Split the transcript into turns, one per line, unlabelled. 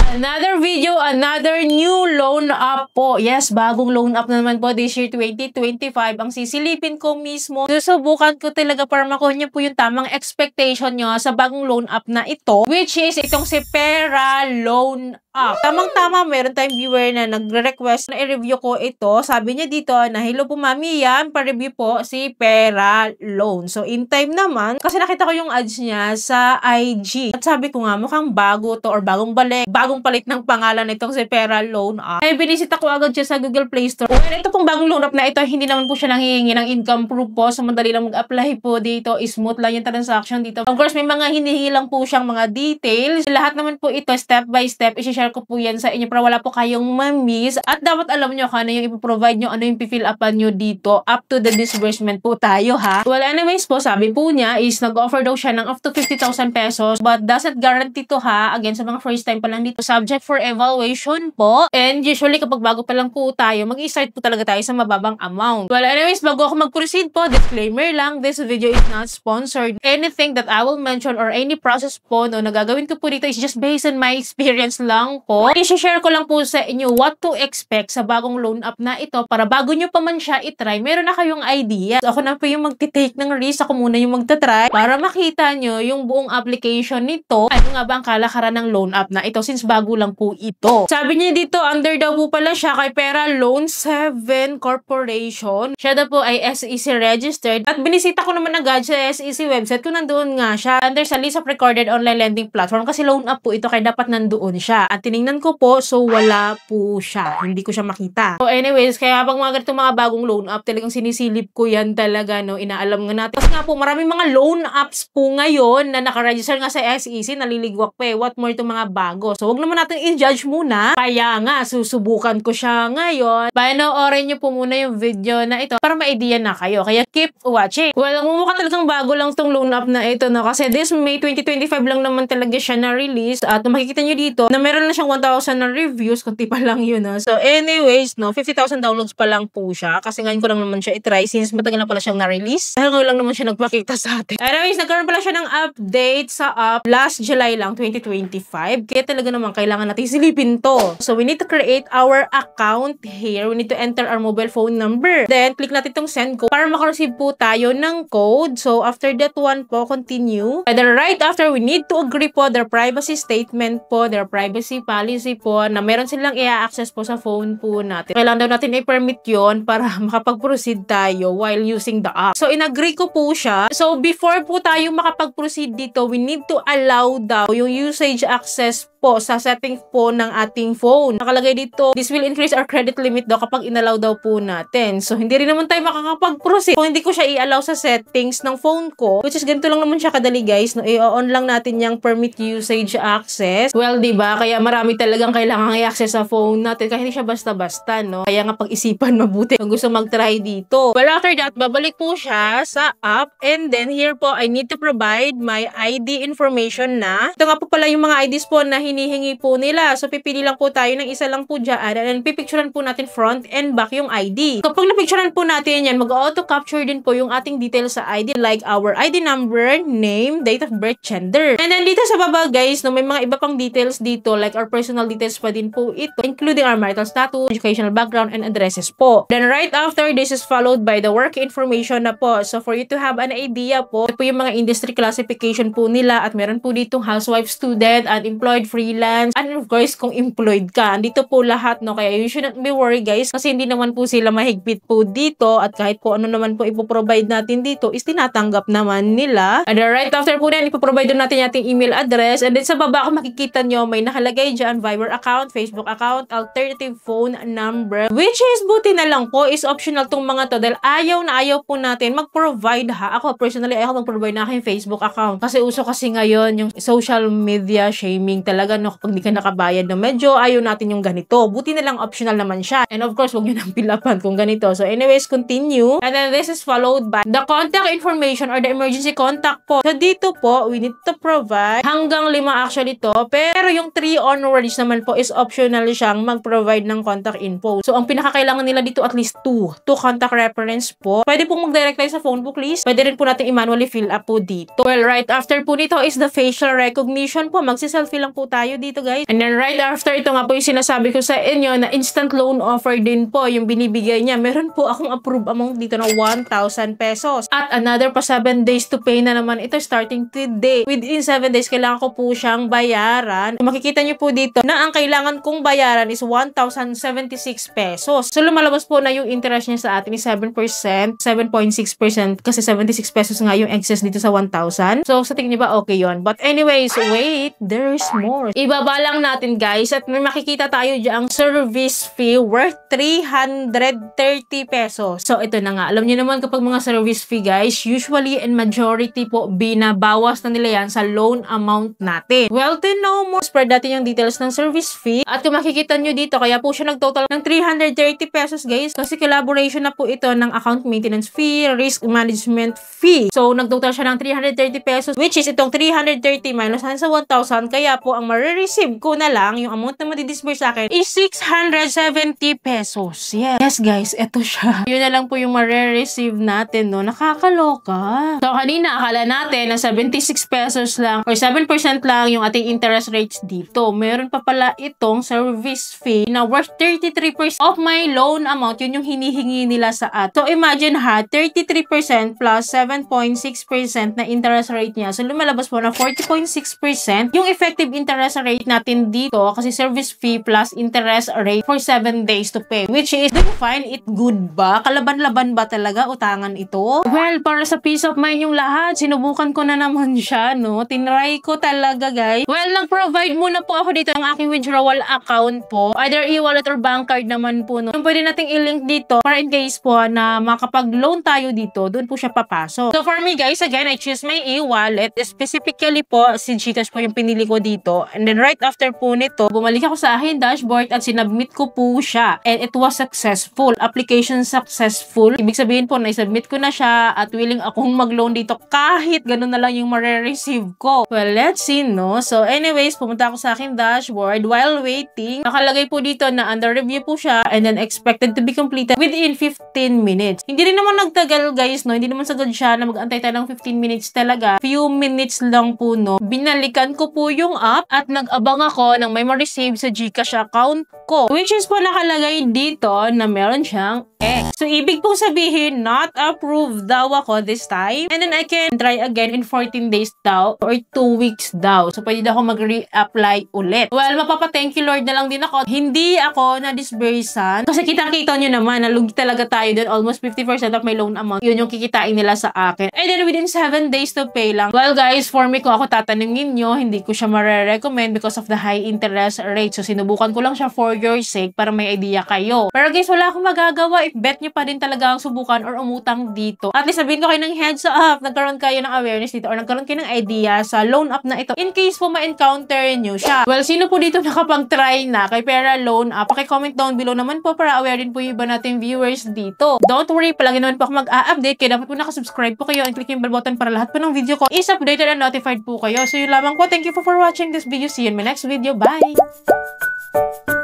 Another video, another new loan up po. Yes, bagong loan up na naman po this year 2025. Ang sisilipin ko mismo. Susubukan ko talaga para makuha niyo po yung tamang expectation nyo sa bagong loan up na ito. Which is itong si Pera Loan Up. Tamang-tama, meron tayong viewer na nagre-request na i-review ko ito. Sabi niya dito na, hello po mami, yan, pa-review po si Pera Loan. So, in time naman, kasi nakita ko yung ads niya sa IG. At sabi ko nga, mukhang bago to or bagong balik. Bagong palit ng pangalan nitong si Pera Loan Up. Ay, binisita ko agad siya sa Google Play Store. Well, ito pong bagong loan up na ito, hindi naman po siya nanghihingi ng income proof po. So, madali lang mag-apply po dito. Smooth lang yung transaction dito. Of course, may mga hinihingi lang po siyang mga details. Lahat naman po ito, step by step, i-share ko po yan sa inyo para wala po kayong ma-miss. At dapat alam nyo kung ano yung ipoprovide nyo, ano yung pifill upan nyo dito up to the disbursement po tayo, ha? Well, anyways po, sabi po niya is nag-offer daw siya ng up to 50,000 pesos but doesn't guarantee to, ha? Again, sa mga first time pa lang dito, subject for evaluation po. And usually, kapag bago pa lang po tayo, mag-i-start po talaga tayo sa mababang amount. Well, anyways, bago ako mag-proceed po, disclaimer lang, this video is not sponsored. Anything that I will mention or any process po no, na gagawin ko po dito is just based on my experience lang po. I-share ko lang po sa inyo what to expect sa bagong loan up na ito para bago nyo pa man siya itry, meron na kayong idea. So, ako na po yung magti-take ng risk. Ako muna yung magta-try para makita nyo yung buong application nito. Ano nga ba ang kalakaran ng loan up na ito since bago lang po ito. Sabi niya dito, under daw po pala siya kay Pera Loan 7 Corporation. Siya daw po ay SEC registered. At binisita ko naman agad sa SEC website kung nandoon nga siya under sa list of recorded online lending platform kasi loan up po ito kaya dapat nandoon siya. At tinignan ko po, so wala po siya. Hindi ko siya makita. So anyways, kaya pag mga ganito mga bagong loan up, talagang sinisilip ko yan talaga, no? Inaalam nga natin. Kasi nga po, maraming mga loan apps po ngayon na nakaregister nga sa SEC, naliligwak pa eh. What more itong mga bago? So wag naman natin i-judge muna. Kaya nga, susubukan ko siya ngayon. Panoorin nyo po muna yung video na ito para ma-idea na kayo. Kaya keep watching. Well, mukha talagang bago lang itong loan up na ito, no? Kasi this May 2025 lang naman talaga siya na-release. At makikita nyo dito na meron na siyang 1,000 na reviews. Kunti pa lang yun, no? So anyways, no, 50,000 downloads pa lang po siya. Kasi ngayon ko lang naman siya itry since matagal na pala siyang na-release. Dahil ngayon lang naman siya nagpakita sa atin. Anyways, nagkaroon pala siya ng update sa app last July lang, 2025. Kaya talaga naman kailangan natin silipin to. So we need to create our account here. We need to enter our mobile phone number. Then, click natin itong send code para makareceive po tayo ng code. So after that one po, continue. And then right after, we need to agree po their privacy statement po, their privacy policy po, na meron silang i-access po sa phone po natin. Kailangan daw natin i-permit yon para makapag-proceed tayo while using the app. So, in-agree ko po siya. So, before po tayo makapag-proceed dito, we need to allow daw yung usage access po sa settings po ng ating phone. Nakalagay dito, this will increase our credit limit daw kapag inallow daw po natin. So, hindi rin naman tayo makakapag-proceed kung hindi ko siya i-allow sa settings ng phone ko, which is ganito lang naman siya kadali, guys. No? I-on lang natin yung permit usage access. Well, diba? Kaya marami talagang kailangan i-access sa phone natin. Kaya hindi siya basta-basta, no? Kaya nga pag-isipan mabuti kung gusto mag-try dito. Well, after that, babalik po siya sa app. And then, here po, I need to provide my ID information na. Ito nga po pala yung mga IDs po na hinihingi po nila. So, pipili lang po tayo ng isa lang po dyan. And then, pipicturean po natin front and back yung ID. Kapag napicturean po natin yan, mag-auto-capture din po yung ating details sa ID like our ID number, name, date of birth, gender. And then, dito sa baba, guys, no, may mga iba pang details dito like our personal details pa din po ito, including our marital status, educational background, and addresses po. Then, right after, this is followed by the work information na po. So, for you to have an idea po, ito po yung mga industry classification po nila at meron po ditong housewife, student, unemployed, freelance, and of course, kung employed ka. Andito po lahat, no? Kaya you shouldn't be worried, guys, kasi hindi naman po sila mahigpit po dito at kahit po ano naman po ipoprovide natin dito is tinatanggap naman nila. And then right after po yan, ipoprovide natin yung ating email address. And then sa baba, kung makikita nyo, may nakalagay dyan, Viber account, Facebook account, alternative phone number, which is buti na lang po, is optional tong mga to dahil ayaw na ayaw po natin mag-provide, ha. Ako, personally, ayaw mag-provide na aking Facebook account. Kasi uso kasi ngayon yung social media shaming talaga, no, kapag di ka nakabayad, no, medyo ayaw natin yung ganito. Buti na lang optional naman siya. And of course, huwag nyo nang pilapan kung ganito. So anyways, continue. And then this is followed by the contact information or the emergency contact po. So dito po, we need to provide hanggang 5 actually to. Pero yung 3 onwards naman po is optional siyang mag-provide ng contact info. So ang pinakakailangan nila dito at least 2 contact reference po. Pwede pong mag-direct tayo sa phone book list. Pwede rin po natin i-manually fill up po dito. Well, right after po nito is the facial recognition po. Magsi-selfie lang po tayo tayo dito guys. And then right after, ito nga po yung sinasabi ko sa inyo na instant loan offer din po yung binibigay niya. Meron po akong approved amount dito na 1,000 pesos. At another pa 7 days to pay na naman ito starting today. Within 7 days, kailangan ko po siyang bayaran. Makikita niyo po dito na ang kailangan kong bayaran is 1,076 pesos. So lumalabas po na yung interest niya sa atin is 7%, 7.6% kasi 76 pesos nga yung excess dito sa 1,000. So sa tingin niyo ba okay yon? But anyways, wait, there's more. Ibaba lang natin guys at may makikita tayo dyang service fee worth 330 pesos. So ito na nga, alam niyo naman kapag mga service fee guys, usually and majority po binabawas na nila yan sa loan amount natin. Well, to know more, spread natin yung details ng service fee at kung makikita nyo dito, kaya po siya nagtotal ng 330 pesos guys kasi collaboration na po ito ng account maintenance fee, risk management fee. So nagtotal siya ng 330 pesos which is itong 330 minus sa 1,000, kaya po ang marireceive ko na lang, yung amount na madidisburse sa akin is 670 pesos. Yes guys, eto siya. Yun na lang po yung marireceive natin, no? Nakakaloka. So kanina akala natin na 76 pesos lang or 7% lang yung ating interest rates dito. Meron pa pala itong service fee na worth 33% of my loan amount. Yun yung hinihingi nila sa atin. So imagine ha, 33% plus 7.6% na interest rate niya. So lumalabas po na 40.6% yung effective interest rate natin dito kasi service fee plus interest rate for 7 days to pay. Which is, do you find it good ba? Kalaban-laban ba talaga utangan ito? Well, para sa peace of mind yung lahat, sinubukan ko na naman siya, no? Tinry ko talaga, guys. Well, nag-provide muna po ako dito ng aking withdrawal account po. Either e-wallet or bank card naman po, no? Yung pwede nating i-link dito para in case po na makapag-loan tayo dito, doon po siya papasok. So, for me, guys, again, I choose my e-wallet. Specifically po, si GCash po yung pinili ko dito. And then, right after po nito, bumalik ako sa aking dashboard at sinubmit ko po siya. And it was successful. Application successful. Ibig sabihin po, na-submit ko na siya at willing akong mag-loan dito kahit ganun na lang yung marireceive ko. Well, let's see, no? So, anyways, pumunta ako sa aking dashboard. While waiting, nakalagay po dito na under review po siya and then expected to be completed within 15 minutes. Hindi rin naman nagtagal, guys, no? Hindi naman sagad siya na mag-antay tayo ng 15 minutes talaga. Few minutes lang po, no? Binalikan ko po yung app at nag-abang ako ng may ma-receive sa GCash account ko. Which is po nakalagay dito na meron siyang X. So, ibig pong sabihin, not approved daw ako this time. And then, I can try again in 14 days daw or 2 weeks daw. So, pwede daw ako mag-re-apply ulit. Well, mapapa-thank you Lord na lang din ako. Hindi ako na-disbursan. Kasi kitang-kita nyo naman, nalugi talaga tayo din. Almost 50% of my loan amount. Yun yung kikitain nila sa akin. And then, within 7 days to pay lang. Well, guys, for me, kung ako tatanungin nyo, hindi ko siya marirecommend because of the high interest rate. So, sinubukan ko lang siya for your sake para may idea kayo. Pero guys, wala akong magagawa if bet nyo pa din talaga ang subukan or umutang dito. At least sabihin ko kayo ng heads up, nagkaroon kayo ng awareness dito or nagkaroon kayo ng idea sa loan app na ito in case po ma-encounter nyo siya. Well, sino po dito nakapag-try na kay Pera Loan app? Paki-comment down below naman po para aware din po yung iba nating viewers dito. Don't worry, palagi naman po ako mag-a-update kaya dapat po nakasubscribe po kayo and click yung bell button para lahat po ng video ko is updated and notified po kayo. So yun lamang po. Thank you for watching this video. See you in my next video. Bye!